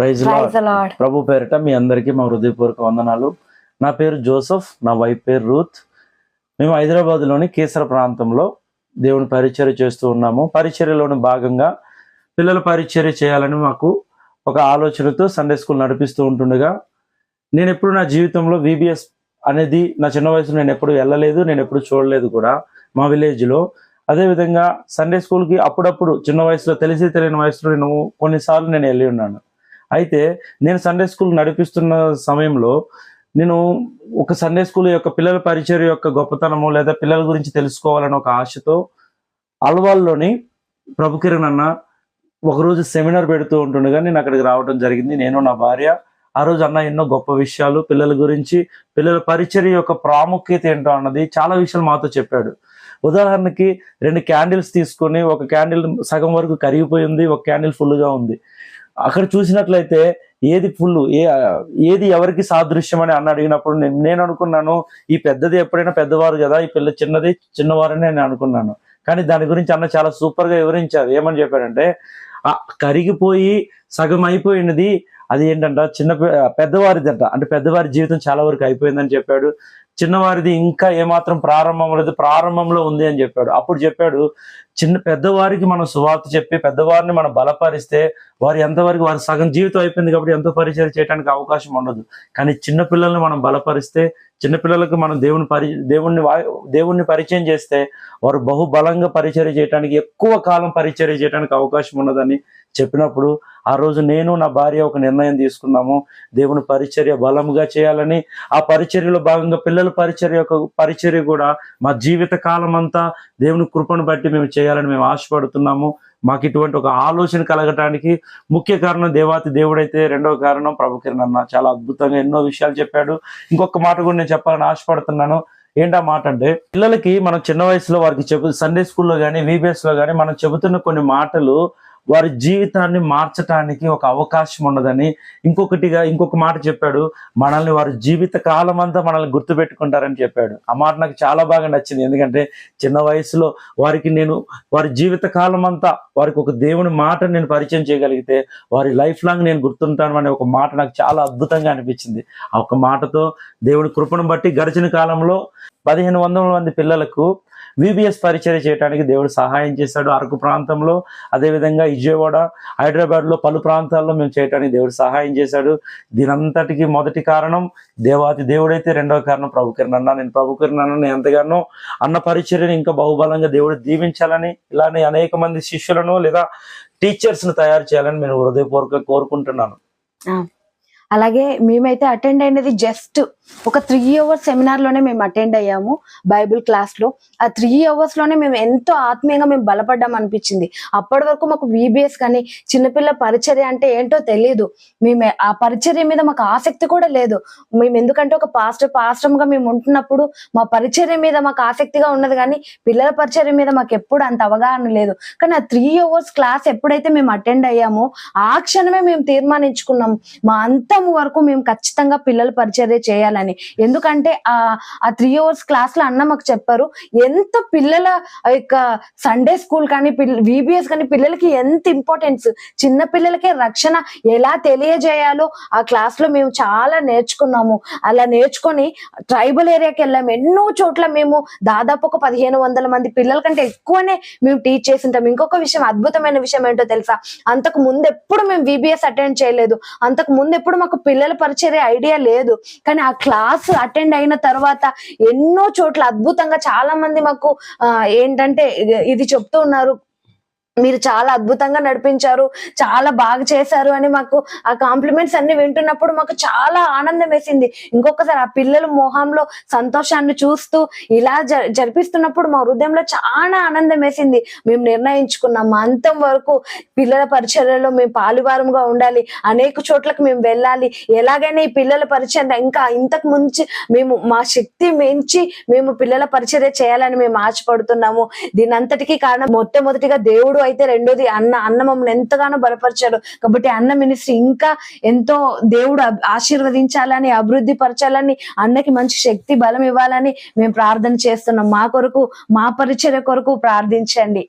Praise lord. ప్రభు పేరిట మీ అందరికీ మా హృదయపూర్వక వందనాలు. నా పేరు జోసెఫ్, నా వైఫ్ పేరు రూత్. మేము హైదరాబాద్లోని కేసర ప్రాంతంలో దేవుని పరిచర్య చేస్తూ ఉన్నాము. పరిచర్యలోని భాగంగా పిల్లల పరిచర్య చేయాలని మాకు ఒక ఆలోచనతో సండే స్కూల్ నడిపిస్తూ ఉంటుండగా, నేను ఎప్పుడు నా జీవితంలో VBS అనేది నా చిన్న వయసులో నేను ఎప్పుడు వెళ్ళలేదు, నేను ఎప్పుడు చూడలేదు కూడా మా విలేజ్లో. అదేవిధంగా సండే స్కూల్కి అప్పుడప్పుడు చిన్న వయసులో తెలియని వయసులో నేను కొన్నిసార్లు నేను వెళ్ళి ఉన్నాను. అయితే నేను సండే స్కూల్ నడిపిస్తున్న సమయంలో నేను ఒక సండే స్కూల్ యొక్క పిల్లల పరిచర్య యొక్క గొప్పతనము లేదా పిల్లల గురించి తెలుసుకోవాలని ఒక ఆశతో అల్వాల్లోని ప్రభు కిరణ్ అన్న ఒకరోజు సెమినార్ పెడుతూ ఉంటుండగా నేను అక్కడికి రావడం జరిగింది. నేను నా భార్య. ఆ రోజు అన్న ఎన్నో గొప్ప విషయాలు పిల్లల గురించి, పిల్లల పరిచర్య యొక్క ప్రాముఖ్యత ఏంటో అన్నది చాలా విషయాలు మాతో చెప్పాడు. ఉదాహరణకి 2 క్యాండిల్స్ తీసుకొని, ఒక క్యాండిల్ సగం వరకు కరిగిపోయింది, ఒక క్యాండిల్ ఫుల్గా ఉంది. అక్కడ చూసినట్లయితే ఏది ఫుల్, ఏది ఎవరికి సాదృశ్యం అని అన్న అడిగినప్పుడు నేను అనుకున్నాను, ఈ పెద్దది ఎప్పుడైనా పెద్దవారు కదా, ఈ పిల్ల చిన్నది చిన్నవారని నేను అనుకున్నాను. కానీ దాని గురించి అన్న చాలా సూపర్గా వివరించారు. ఏమని చెప్పారంటే, కరిగిపోయి సగం అయిపోయినది అది ఏంటంట పెద్దవారిదంట, అంటే పెద్దవారి జీవితం చాలా వరకు అయిపోయిందని చెప్పాడు. చిన్నవారిది ఇంకా ఏమాత్రం ప్రారంభం లేదు, ప్రారంభంలో ఉంది అని చెప్పాడు. అప్పుడు చెప్పాడు, పెద్దవారికి మనం సువార్త చెప్పి పెద్దవారిని మనం బలపరిస్తే వారు ఎంతవరకు, వారి సగం జీవితం అయిపోయింది కాబట్టి ఎంతో పరిచయం చేయడానికి అవకాశం ఉండదు. కానీ చిన్నపిల్లల్ని మనం బలపరిస్తే, చిన్నపిల్లలకు మనం దేవుణ్ణి పరిచయం చేస్తే వారు బహుబలంగా పరిచర్య చేయడానికి, ఎక్కువ కాలం పరిచర్య చేయడానికి అవకాశం ఉన్నదని చెప్పినప్పుడు ఆ రోజు నేను నా భార్య ఒక నిర్ణయం తీసుకున్నాము. దేవుని పరిచర్య బలముగా చేయాలని, ఆ పరిచర్యలో భాగంగా పిల్లల పరిచర్య కూడా మా జీవిత కాలం అంతా దేవుని కృపను బట్టి మేము చేయాలని మేము ఆశపడుతున్నాము. మాకు ఇటువంటి ఒక ఆలోచన కలగటానికి ముఖ్య కారణం దేవుడైతే, రెండవ కారణం ప్రభు కిరణ్ అన్న. చాలా అద్భుతంగా ఎన్నో విషయాలు చెప్పాడు. ఇంకొక మాట కూడా నేను చెప్పాలని ఆశపడుతున్నాను. ఏంటా మాట అంటే, పిల్లలకి మనం చిన్న వయసులో వారికి సండే స్కూల్లో కానీ VBS లో కానీ మనం చెబుతున్న కొన్ని మాటలు వారి జీవితాన్ని మార్చడానికి ఒక అవకాశం ఉన్నదని. ఇంకొక మాట చెప్పాడు, మనల్ని వారి జీవిత కాలం అంతా మనల్ని గుర్తుపెట్టుకుంటారని చెప్పాడు. ఆ మాట నాకు చాలా బాగా నచ్చింది. ఎందుకంటే చిన్న వయసులో వారి జీవిత కాలం అంతా వారికి ఒక దేవుని మాట నేను పరిచయం చేయగలిగితే వారి లైఫ్ లాంగ్ నేను గుర్తుంటాను అనే ఒక మాట నాకు చాలా అద్భుతంగా అనిపించింది. ఆ ఒక మాటతో దేవుని కృపను బట్టి గడిచిన కాలంలో 1500 మంది పిల్లలకు VBS పరిచర్య చేయడానికి దేవుడు సహాయం చేశాడు. అరకు ప్రాంతంలో, అదేవిధంగా విజయవాడ, హైదరాబాద్లో పలు ప్రాంతాల్లో మేము చేయడానికి దేవుడు సహాయం చేశాడు. దీనంతటికి మొదటి కారణం దేవుడైతే, రెండవ కారణం ప్రభు కిరణ్ అన్న. నేను ప్రభు కిరణ్ అన్నని ఎంతగానో అన్న పరిచర్యని ఇంకా బహుబలంగా దేవుడు దీవించాలని, ఇలానే అనేక మంది శిష్యులను లేదా టీచర్స్ను తయారు చేయాలని నేను హృదయపూర్వకంగా కోరుకుంటున్నాను. అలాగే మేమైతే అటెండ్ అయినది జస్ట్ ఒక 3 hours సెమినార్ లోనే మేము అటెండ్ అయ్యాము, బైబిల్ క్లాస్ లో. ఆ 3 hours లోనే మేము ఎంతో ఆత్మీయంగా మేము బలపడ్డాం అనిపించింది. అప్పటి వరకు మాకు VBS కానీ చిన్నపిల్ల పరిచర్య అంటే ఏంటో తెలియదు. మేము ఆ పరిచర్య మీద మాకు ఆసక్తి కూడా లేదు. మేము ఎందుకంటే ఒక పాస్టర్గా మేము ఉంటున్నప్పుడు మా పరిచర్య మీద మాకు ఆసక్తిగా ఉన్నది, కానీ పిల్లల పరిచర్య మీద మాకు ఎప్పుడు అంత అవగాహన లేదు. కానీ ఆ 3 hours క్లాస్ ఎప్పుడైతే మేము అటెండ్ అయ్యామో ఆ క్షణమే మేము తీర్మానించుకున్నాం, మా అంతం వరకు మేము ఖచ్చితంగా పిల్లల పరిచర్య చేయాలని. ఎందుకంటే ఆ 3 hours క్లాస్ లో అన్న మాకు చెప్పారు, ఎంత పిల్లల యొక్క సండే స్కూల్ కానీ VBS కానీ పిల్లలకి ఎంత ఇంపార్టెన్స్, చిన్న పిల్లలకే రక్షణ ఎలా తెలియజేయాలో ఆ క్లాస్ లో మేము చాలా నేర్చుకున్నాము. అలా నేర్చుకొని ట్రైబల్ ఏరియాకి వెళ్ళాము. ఎన్నో చోట్ల మేము దాదాపు ఒక 1500 మంది పిల్లల కంటే ఎక్కువనే మేము టీచ్ చేసింటాం. ఇంకొక విషయం, అద్భుతమైన విషయం ఏంటో తెలుసా, అంతకు ముందు ఎప్పుడు మేము VBS అటెండ్ చేయలేదు, అంతకు ముందు ఎప్పుడు మాకు పిల్లల పరిచర్య ఐడియా లేదు. కానీ ఆ క్లాస్ అటెండ్ అయిన తర్వాత ఎన్నో చోట్ల అద్భుతంగా చాలా మంది మాకు ఏంటంటే ఇది చెప్తూ ఉన్నారు, మీరు చాలా అద్భుతంగా నడిపించారు, చాలా బాగా చేశారు అని మాకు ఆ కాంప్లిమెంట్స్ అన్ని వింటున్నప్పుడు మాకు చాలా ఆనందం వేసింది. ఇంకొకసారి ఆ పిల్లల మొహంలో సంతోషాన్ని చూస్తూ ఇలా జరిపిస్తున్నప్పుడు మా హృదయంలో చాలా ఆనందం వేసింది. మేము నిర్ణయించుకున్నాం, మా అంతం వరకు పిల్లల పరిచర్యలో మేము పాలువారంగా ఉండాలి, అనేక చోట్లకు మేము వెళ్ళాలి, ఎలాగైనా ఈ పిల్లల పరిచర్య ఇంకా ఇంతకు ముంచి మేము మా శక్తి మించి మేము పిల్లల పరిచర్య చేయాలని మేము ఆశపడుతున్నాము. దీని అంతటికీ కారణం మొట్టమొదటిగా దేవుడు, అయితే రెండోది అన్న మమ్మల్ని ఎంతగానో బలపరిచాడు. కాబట్టి అన్న మినిస్ట్రీ ఇంకా ఎంతో దేవుడు ఆశీర్వదించాలని, అభివృద్ధి పరచాలని, అన్నకి మంచి శక్తి బలం ఇవ్వాలని మేము ప్రార్థన చేస్తున్నాం. మా కొరకు, మా పరిచర్య కొరకు ప్రార్థించండి.